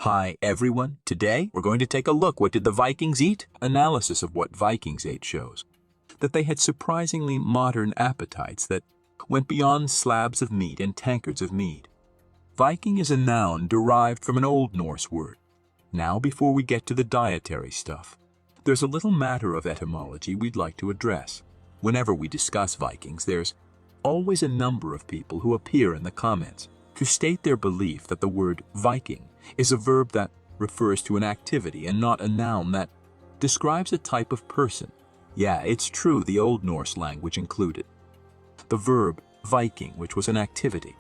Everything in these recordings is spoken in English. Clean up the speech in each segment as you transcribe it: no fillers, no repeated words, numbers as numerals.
Hi everyone, today we're going to take a look. What did the Vikings eat? Analysis of what Vikings ate shows that they had surprisingly modern appetites that went beyond slabs of meat and tankards of mead. Viking is a noun derived from an Old Norse word. Now, before we get to the dietary stuff, there's a little matter of etymology we'd like to address. Whenever we discuss Vikings, there's always a number of people who appear in the comments to state their belief that the word Viking is a verb that refers to an activity and not a noun that describes a type of person. Yeah, it's true, the Old Norse language included the verb Viking, which was an activity.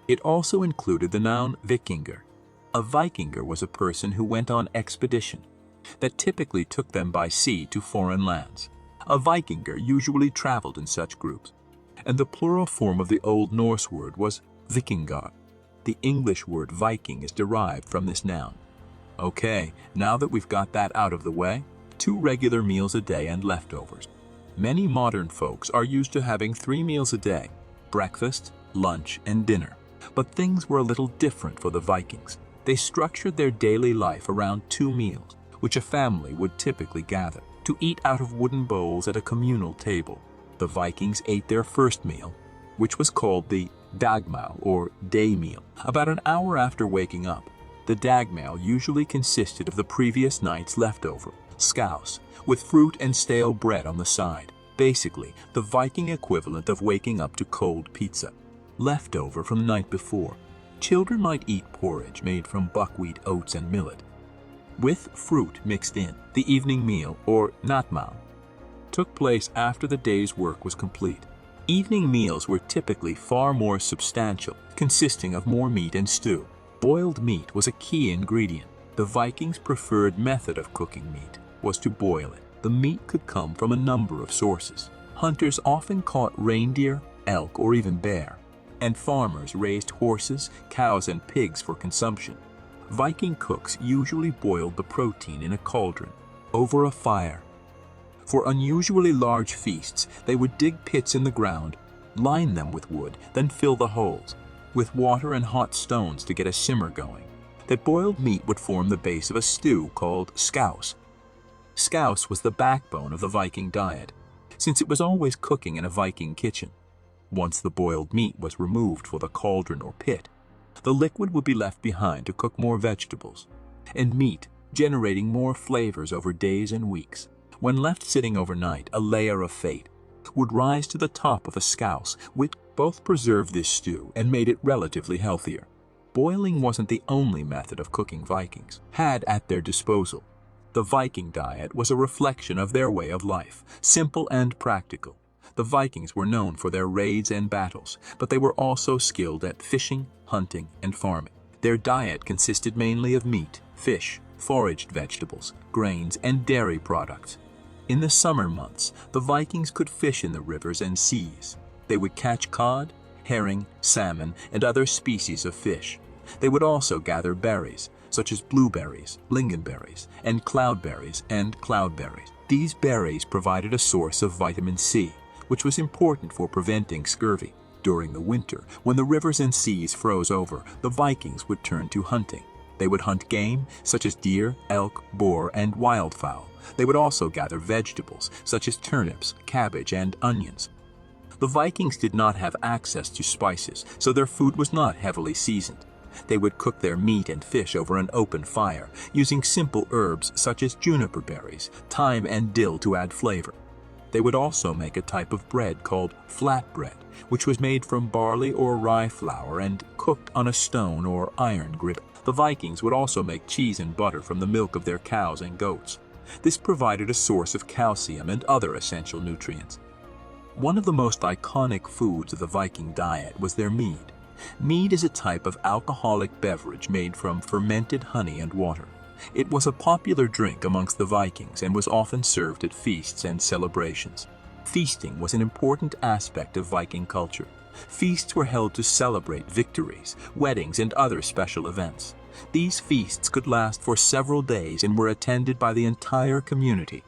It also included the noun vikingur. A vikingur was a person who went on expedition that typically took them by sea to foreign lands. A vikingur usually traveled in such groups, and the plural form of the Old Norse word was vikingar. The English word Viking is derived from this noun. Okay, now that we've got that out of the way, 2 regular meals a day and leftovers. Many modern folks are used to having 3 meals a day: breakfast, lunch, and dinner. But things were a little different for the Vikings. They structured their daily life around 2 meals, which a family would typically gather to eat out of wooden bowls at a communal table. The Vikings ate their first meal, which was called the dagmal or day meal, about an hour after waking up. The dagmal usually consisted of the previous night's leftover scouse, with fruit and stale bread on the side. Basically, the Viking equivalent of waking up to cold pizza, leftover from the night before. Children might eat porridge made from buckwheat, oats, and millet, with fruit mixed in. The evening meal, or natmal, took place after the day's work was complete. Evening meals were typically far more substantial, consisting of more meat and stew. Boiled meat was a key ingredient. The Vikings' preferred method of cooking meat was to boil it. The meat could come from a number of sources. Hunters often caught reindeer, elk, or even bear, and farmers raised horses, cows, and pigs for consumption. Viking cooks usually boiled the protein in a cauldron over a fire. For unusually large feasts, they would dig pits in the ground, line them with wood, then fill the holes with water and hot stones to get a simmer going. The boiled meat would form the base of a stew called scouse. Scouse was the backbone of the Viking diet, since it was always cooking in a Viking kitchen. Once the boiled meat was removed for the cauldron or pit, the liquid would be left behind to cook more vegetables and meat, generating more flavors over days and weeks. When left sitting overnight, a layer of fat would rise to the top of a scouse, which both preserved this stew and made it relatively healthier. Boiling wasn't the only method of cooking Vikings had at their disposal. The Viking diet was a reflection of their way of life, simple and practical. The Vikings were known for their raids and battles, but they were also skilled at fishing, hunting, and farming. Their diet consisted mainly of meat, fish, foraged vegetables, grains, and dairy products. In the summer months, the Vikings could fish in the rivers and seas. They would catch cod, herring, salmon, and other species of fish. They would also gather berries, such as blueberries, lingonberries, and cloudberries. These berries provided a source of vitamin C, which was important for preventing scurvy. During the winter, when the rivers and seas froze over, the Vikings would turn to hunting. They would hunt game, such as deer, elk, boar, and wildfowl. They would also gather vegetables, such as turnips, cabbage, and onions. The Vikings did not have access to spices, so their food was not heavily seasoned. They would cook their meat and fish over an open fire, using simple herbs such as juniper berries, thyme, and dill to add flavor. They would also make a type of bread called flatbread, which was made from barley or rye flour and cooked on a stone or iron griddle. The Vikings would also make cheese and butter from the milk of their cows and goats. This provided a source of calcium and other essential nutrients. One of the most iconic foods of the Viking diet was their mead. Mead is a type of alcoholic beverage made from fermented honey and water. It was a popular drink amongst the Vikings and was often served at feasts and celebrations. Feasting was an important aspect of Viking culture. Feasts were held to celebrate victories, weddings, and other special events. These feasts could last for several days and were attended by the entire community.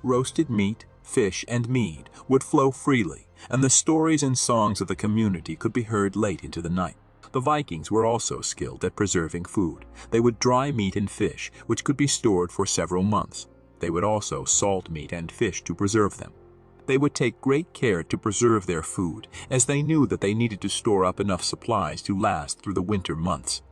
Roasted meat, fish, and mead would flow freely, and the stories and songs of the community could be heard late into the night. The Vikings were also skilled at preserving food. They would dry meat and fish, which could be stored for several months. They would also salt meat and fish to preserve them. They would take great care to preserve their food, as they knew that they needed to store up enough supplies to last through the winter months.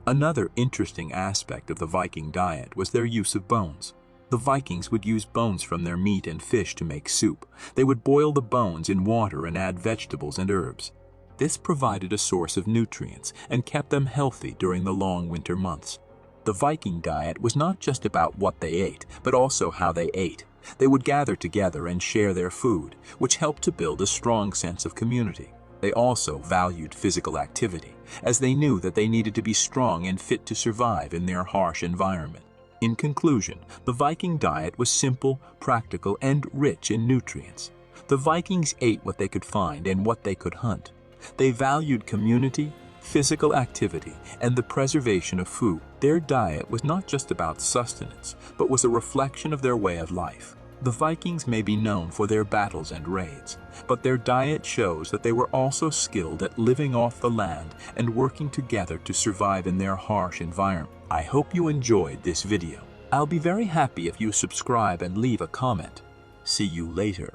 Another interesting aspect of the Viking diet was their use of bones. The Vikings would use bones from their meat and fish to make soup. They would boil the bones in water and add vegetables and herbs. This provided a source of nutrients and kept them healthy during the long winter months. The Viking diet was not just about what they ate, but also how they ate. They would gather together and share their food, which helped to build a strong sense of community. They also valued physical activity, as they knew that they needed to be strong and fit to survive in their harsh environment. In conclusion, the Viking diet was simple, practical, and rich in nutrients. The Vikings ate what they could find and what they could hunt. They valued community, physical activity, and the preservation of food. Their diet was not just about sustenance, but was a reflection of their way of life. The Vikings may be known for their battles and raids, but their diet shows that they were also skilled at living off the land and working together to survive in their harsh environment. I hope you enjoyed this video. I'll be very happy if you subscribe and leave a comment. See you later.